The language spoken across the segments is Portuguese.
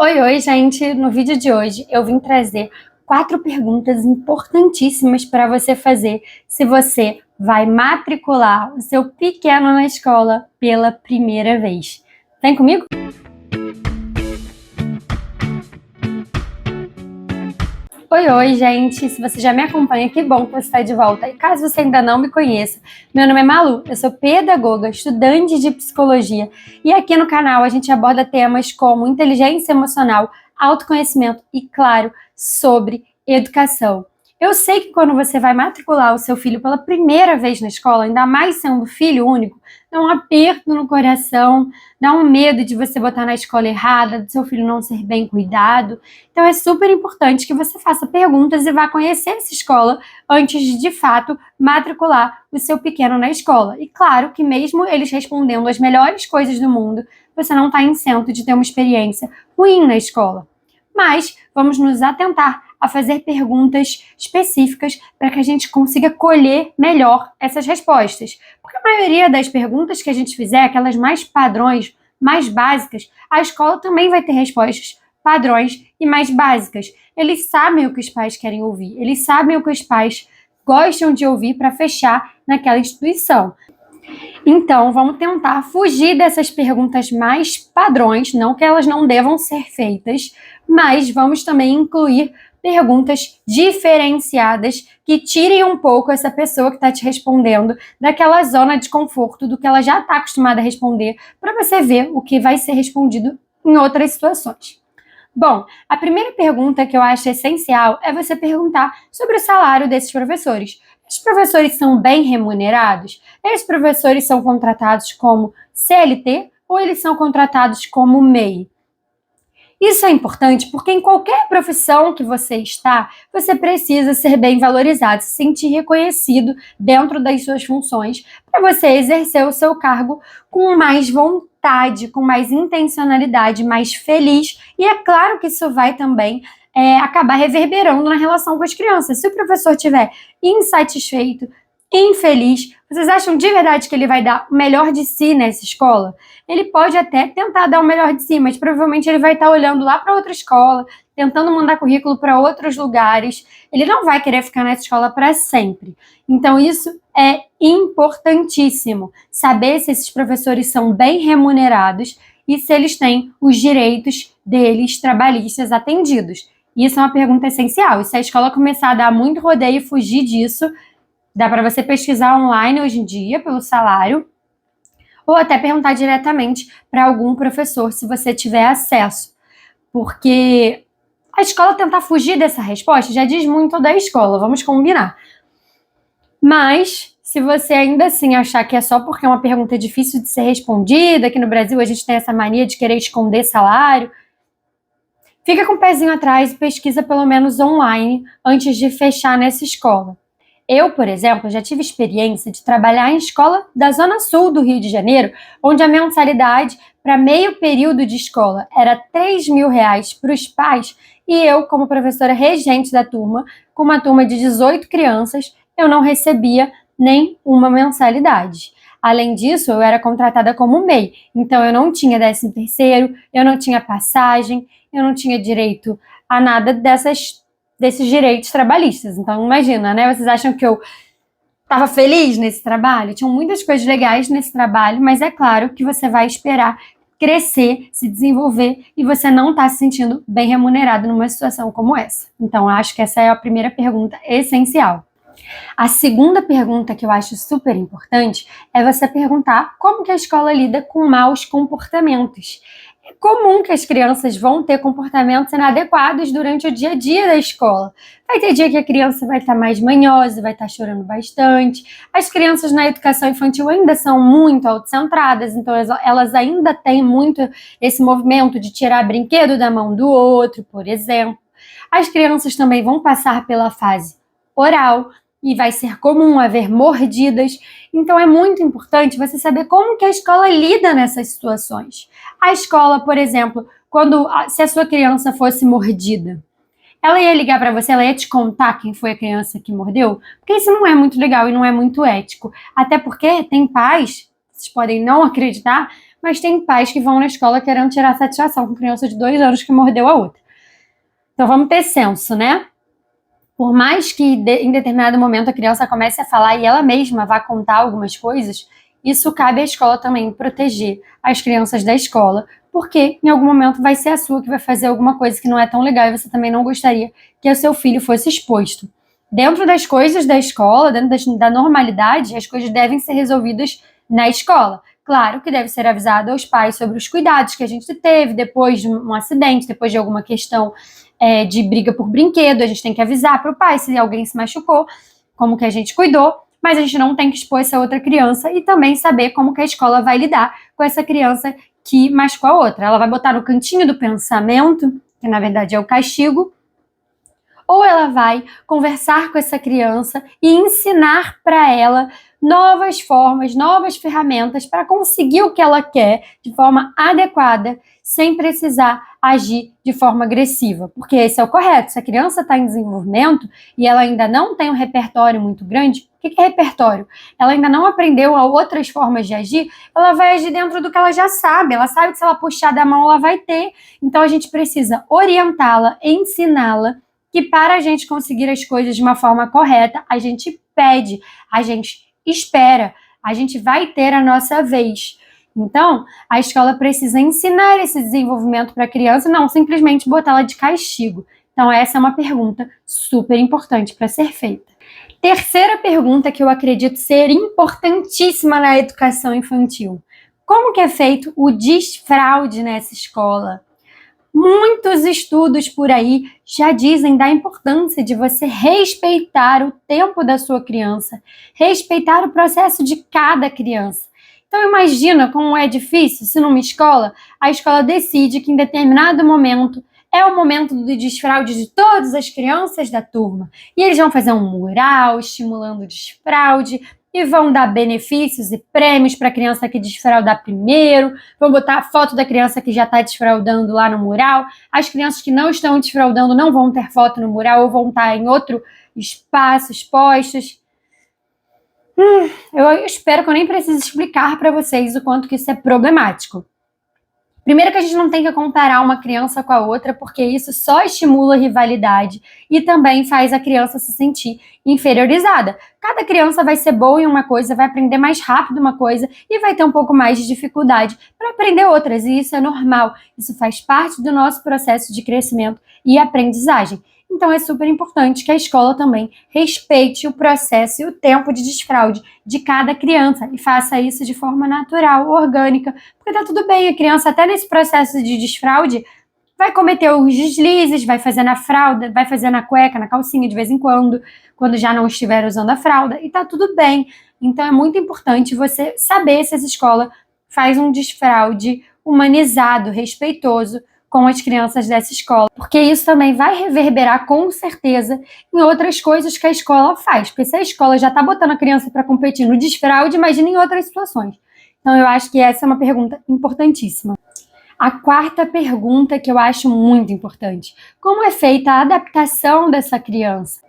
Oi, gente! No vídeo de hoje eu vim trazer 4 perguntas importantíssimas para você fazer se você vai matricular o seu pequeno na escola pela primeira vez. Vem comigo? Oi, gente! Se você já me acompanha, que bom que você está de volta. E caso você ainda não me conheça, meu nome é Malu, eu sou pedagoga, estudante de psicologia. E aqui no canal a gente aborda temas como inteligência emocional, autoconhecimento e, claro, sobre educação. Eu sei que quando você vai matricular o seu filho pela primeira vez na escola, ainda mais sendo filho único, dá um aperto no coração, dá um medo de você botar na escola errada, do seu filho não ser bem cuidado. Então é super importante que você faça perguntas e vá conhecer essa escola antes de fato, matricular o seu pequeno na escola. E claro que mesmo eles respondendo as melhores coisas do mundo, você não está isento de ter uma experiência ruim na escola. Mas vamos nos atentar a fazer perguntas específicas para que a gente consiga colher melhor essas respostas. Porque a maioria das perguntas que a gente fizer, aquelas mais padrões, mais básicas, a escola também vai ter respostas padrões e mais básicas. Eles sabem o que os pais querem ouvir, eles sabem o que os pais gostam de ouvir para fechar naquela instituição. Então, vamos tentar fugir dessas perguntas mais padrões, não que elas não devam ser feitas, mas vamos também incluir perguntas diferenciadas que tirem um pouco essa pessoa que está te respondendo daquela zona de conforto do que ela já está acostumada a responder, para você ver o que vai ser respondido em outras situações. Bom, a primeira pergunta que eu acho essencial é você perguntar sobre o salário desses professores. Esses professores são bem remunerados? Esses professores são contratados como CLT ou eles são contratados como MEI? Isso é importante porque em qualquer profissão que você está, você precisa ser bem valorizado, se sentir reconhecido dentro das suas funções, para você exercer o seu cargo com mais vontade, com mais intencionalidade, mais feliz. E é claro que isso vai também acabar reverberando na relação com as crianças. Se o professor estiver insatisfeito, infeliz, vocês acham de verdade que ele vai dar o melhor de si nessa escola? Ele pode até tentar dar o melhor de si, mas provavelmente ele vai estar olhando lá para outra escola, tentando mandar currículo para outros lugares. Ele não vai querer ficar nessa escola para sempre. Então isso é importantíssimo, saber se esses professores são bem remunerados e se eles têm os direitos deles trabalhistas atendidos. Isso é uma pergunta essencial. E se a escola começar a dar muito rodeio e fugir disso, dá para você pesquisar online hoje em dia pelo salário, ou até perguntar diretamente para algum professor, se você tiver acesso. Porque a escola tentar fugir dessa resposta já diz muito da escola, vamos combinar. Mas, se você ainda assim achar que é só porque é uma pergunta difícil de ser respondida, aqui no Brasil a gente tem essa mania de querer esconder salário, fica com o pezinho atrás e pesquisa pelo menos online antes de fechar nessa escola. Eu, por exemplo, já tive experiência de trabalhar em escola da Zona Sul do Rio de Janeiro, onde a mensalidade para meio período de escola era R$3.000 para os pais, e eu, como professora regente da turma, com uma turma de 18 crianças, eu não recebia nem uma mensalidade. Além disso, eu era contratada como MEI, então eu não tinha 13º, eu não tinha passagem, eu não tinha direito a nada desses direitos trabalhistas. Então, imagina, né? Vocês acham que eu estava feliz nesse trabalho? Tinham muitas coisas legais nesse trabalho, mas é claro que você vai esperar crescer, se desenvolver, e você não está se sentindo bem remunerado numa situação como essa. Então, acho que essa é a primeira pergunta essencial. A segunda pergunta que eu acho super importante é você perguntar como que a escola lida com maus comportamentos. É comum que as crianças vão ter comportamentos inadequados durante o dia a dia da escola. Vai ter dia que a criança vai estar mais manhosa, vai estar chorando bastante. As crianças na educação infantil ainda são muito autocentradas, então elas ainda têm muito esse movimento de tirar brinquedo da mão do outro, por exemplo. As crianças também vão passar pela fase oral, e vai ser comum haver mordidas. Então é muito importante você saber como que a escola lida nessas situações. A escola, por exemplo, se a sua criança fosse mordida, ela ia ligar para você, ela ia te contar quem foi a criança que mordeu? Porque isso não é muito legal e não é muito ético. Até porque tem pais, vocês podem não acreditar, mas tem pais que vão na escola querendo tirar satisfação com criança de 2 anos que mordeu a outra. Então vamos ter senso, né? Por mais que em determinado momento a criança comece a falar e ela mesma vá contar algumas coisas, isso cabe à escola também proteger as crianças da escola, porque em algum momento vai ser a sua que vai fazer alguma coisa que não é tão legal e você também não gostaria que o seu filho fosse exposto. Dentro das coisas da escola, dentro da normalidade, as coisas devem ser resolvidas na escola. Claro que deve ser avisado aos pais sobre os cuidados que a gente teve depois de um acidente, depois de alguma questão de briga por brinquedo, a gente tem que avisar para o pai se alguém se machucou, como que a gente cuidou, mas a gente não tem que expor essa outra criança e também saber como que a escola vai lidar com essa criança que machucou a outra. Ela vai botar no cantinho do pensamento, que na verdade é o castigo, ou ela vai conversar com essa criança e ensinar para ela novas formas, novas ferramentas para conseguir o que ela quer de forma adequada, sem precisar agir de forma agressiva, porque esse é o correto. Se a criança está em desenvolvimento e ela ainda não tem um repertório muito grande, o que é repertório? Ela ainda não aprendeu a outras formas de agir, ela vai agir dentro do que ela já sabe, ela sabe que se ela puxar da mão ela vai ter, então a gente precisa orientá-la, ensiná-la, que para a gente conseguir as coisas de uma forma correta, a gente pede, a gente espera, a gente vai ter a nossa vez. Então, a escola precisa ensinar esse desenvolvimento para a criança, não simplesmente botá-la de castigo. Então, essa é uma pergunta super importante para ser feita. Terceira pergunta que eu acredito ser importantíssima na educação infantil. Como que é feito o desfraude nessa escola? Muitos estudos por aí já dizem da importância de você respeitar o tempo da sua criança, respeitar o processo de cada criança. Então imagina como é difícil se numa escola, a escola decide que em determinado momento é o momento do desfraude de todas as crianças da turma. E eles vão fazer um mural estimulando o desfraude, e vão dar benefícios e prêmios para a criança que desfraudar primeiro, vão botar a foto da criança que já está desfraudando lá no mural, as crianças que não estão desfraudando não vão ter foto no mural ou vão estar em outro espaço expostos. Eu espero que eu nem precise explicar para vocês o quanto que isso é problemático. Primeiro que a gente não tem que comparar uma criança com a outra, porque isso só estimula a rivalidade e também faz a criança se sentir inferiorizada. Cada criança vai ser boa em uma coisa, vai aprender mais rápido uma coisa e vai ter um pouco mais de dificuldade para aprender outras, e isso é normal. Isso faz parte do nosso processo de crescimento e aprendizagem. Então é super importante que a escola também respeite o processo e o tempo de desfraude de cada criança e faça isso de forma natural, orgânica, porque tá tudo bem, a criança até nesse processo de desfraude vai cometer os deslizes, vai fazer na fralda, vai fazer na cueca, na calcinha de vez em quando já não estiver usando a fralda, e tá tudo bem. Então é muito importante você saber se essa escola faz um desfraude humanizado, respeitoso, com as crianças dessa escola, porque isso também vai reverberar com certeza em outras coisas que a escola faz, porque se a escola já está botando a criança para competir no desfraude, imagina em outras situações. Então eu acho que essa é uma pergunta importantíssima. A quarta pergunta que eu acho muito importante: como é feita a adaptação dessa criança?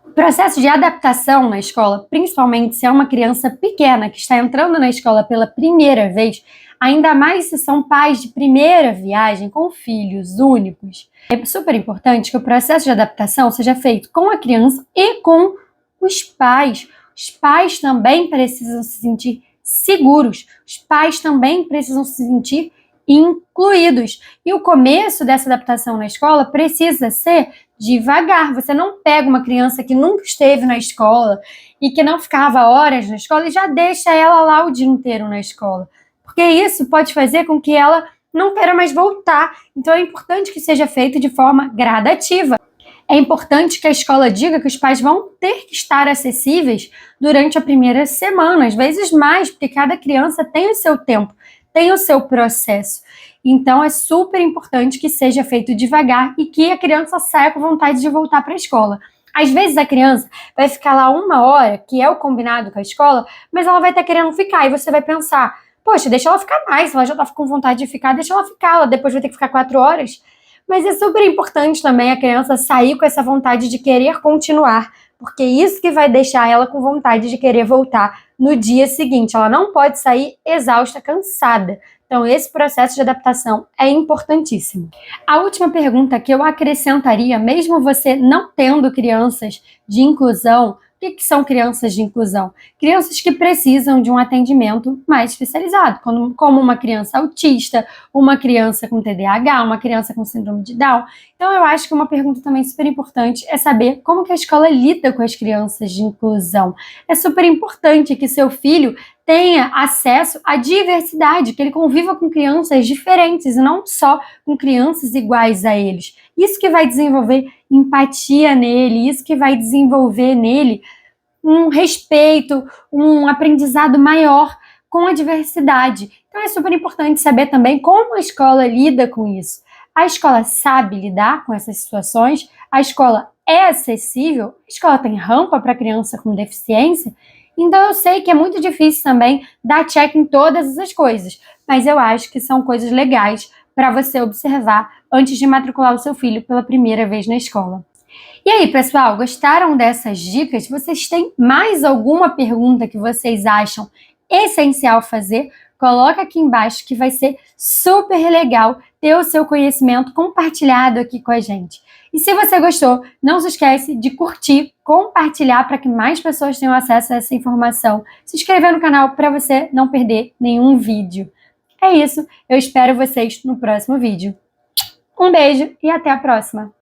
O processo de adaptação na escola, principalmente se é uma criança pequena que está entrando na escola pela primeira vez, ainda mais se são pais de primeira viagem com filhos únicos, é super importante que o processo de adaptação seja feito com a criança e com os pais. Os pais também precisam se sentir seguros, os pais também precisam se sentir incluídos. E o começo dessa adaptação na escola precisa ser devagar. Você não pega uma criança que nunca esteve na escola e que não ficava horas na escola e já deixa ela lá o dia inteiro na escola, porque isso pode fazer com que ela não queira mais voltar. Então é importante que seja feito de forma gradativa. É importante que a escola diga que os pais vão ter que estar acessíveis durante a primeira semana, às vezes mais, porque cada criança tem o seu tempo, tem o seu processo. Então é super importante que seja feito devagar e que a criança saia com vontade de voltar para a escola. Às vezes a criança vai ficar lá 1 hora, que é o combinado com a escola, mas ela vai estar querendo ficar, e você vai pensar: poxa, deixa ela ficar mais, ela já tá com vontade de ficar, deixa ela ficar, ela depois vai ter que ficar 4 horas. Mas é super importante também a criança sair com essa vontade de querer continuar, porque isso que vai deixar ela com vontade de querer voltar no dia seguinte. Ela não pode sair exausta, cansada. Então, esse processo de adaptação é importantíssimo. A última pergunta que eu acrescentaria, mesmo você não tendo crianças de inclusão, o que são crianças de inclusão? Crianças que precisam de um atendimento mais especializado, como uma criança autista, uma criança com TDAH, uma criança com síndrome de Down. Então, eu acho que uma pergunta também super importante é saber como que a escola lida com as crianças de inclusão. É super importante que seu filho tenha acesso à diversidade, que ele conviva com crianças diferentes e não só com crianças iguais a eles. Isso que vai desenvolver empatia nele, isso que vai desenvolver nele um respeito, um aprendizado maior com a diversidade. Então é super importante saber também como a escola lida com isso. A escola sabe lidar com essas situações? A escola é acessível? A escola tem rampa para criança com deficiência? Então eu sei que é muito difícil também dar check em todas essas coisas, mas eu acho que são coisas legais para você observar antes de matricular o seu filho pela primeira vez na escola. E aí, pessoal, gostaram dessas dicas? Vocês têm mais alguma pergunta que vocês acham essencial fazer? Coloca aqui embaixo que vai ser super legal ter o seu conhecimento compartilhado aqui com a gente. E se você gostou, não se esquece de curtir, compartilhar para que mais pessoas tenham acesso a essa informação. Se inscrever no canal para você não perder nenhum vídeo. É isso, eu espero vocês no próximo vídeo. Um beijo e até a próxima!